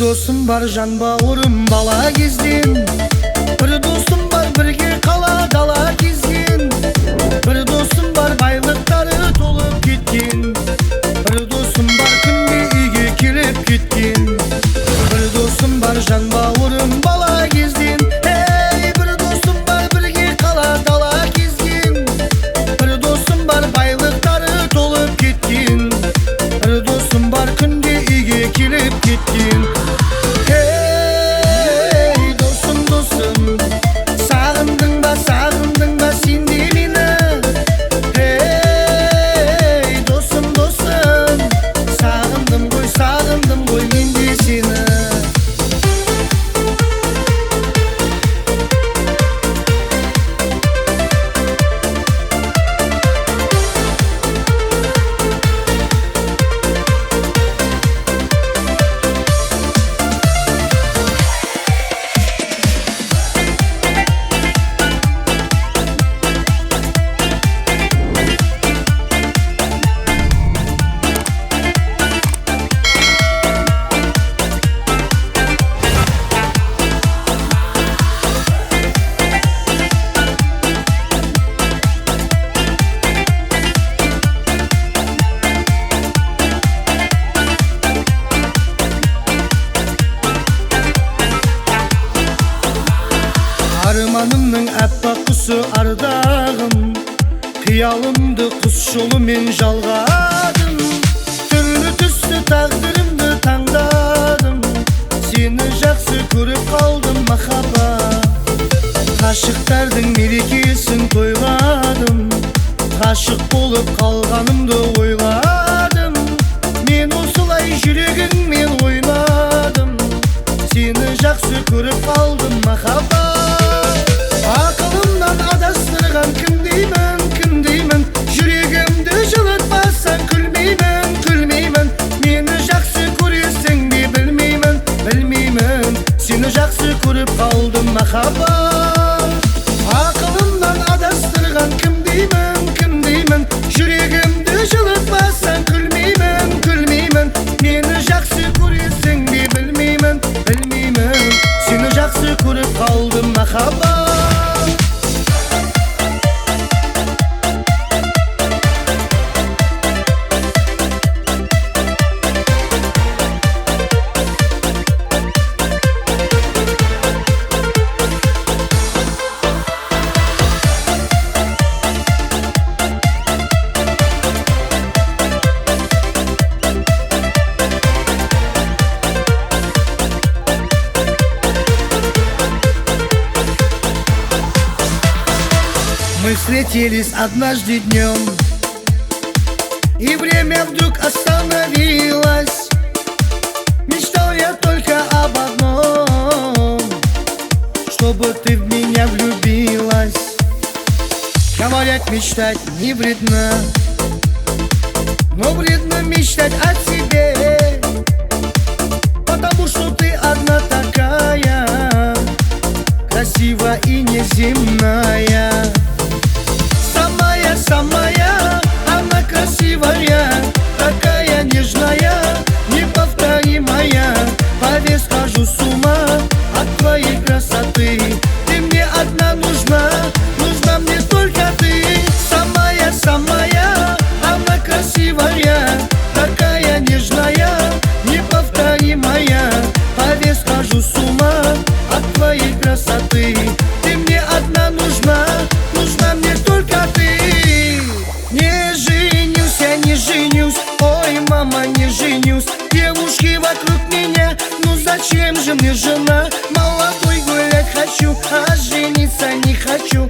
досым бар, жан бауырым бала кезден. Бір досым бар, бірге қала дала кезген. Бір досым бар, байлықтары толып кеткен. Бір досым бар, күнде үйге келіп кеткен. Бір досым бар, жан бауырым бала кезден. Бір досым бар, бірге қала дала кезген. Бір досым бар, байлықтары толып кеткен. Бір досым бар, күнде үйге келіп кеткен. Досым, досым, сағындың ба сен де мені? Досым, досым, сағындым ғой мен де сені. Арманымның әппақ құсы ардағым, қиялымды құс жолымен жалғадым. Түрлі түсті тағдырымды таңдадым, сені жақсы көріп қалдым махаббат. Ғашықтардың мерекесін тойладым, ғашық болып қалғанымды ойладым. Мен осылай жүрегіңмен ойнадым, сені жақсы көріп қалдым махаббат. Ақылымнан адастырған кім деймін, жүрегімді жылытпасаң күлмеймін. Мені жақсы көресің бе білмеймін, сені жақсы көріп қалдым махаббат. Ақылымнан адастырған кім деймін, жүрегімді жылытпасаң күлмеймін. Мені жақсы көресің бе білмеймін, сені жақсы көріп қалдым махаббат. Мы встретились однажды днем, и время вдруг остановилось. Мечтал я только об одном, чтобы ты в меня влюбилась. Говорят, мечтать не вредно, но вредно мечтать о тебе, потому что ты одна такая, красивая и неземная. Самая, она красивая, такая нежная, неповторимая. Поверь, схожу с ума от твоей красоты. Ты мне одна нужна мне только ты. Самая, она красивая, такая нежная, неповторимая. Поверь, схожу с ума от твоей красоты. Ты мне одна нужна мне только ты. Не женюсь, ой, мама, не женюсь. Девушки вокруг меня, ну зачем же мне жена? Молодой гулять хочу, а жениться не хочу.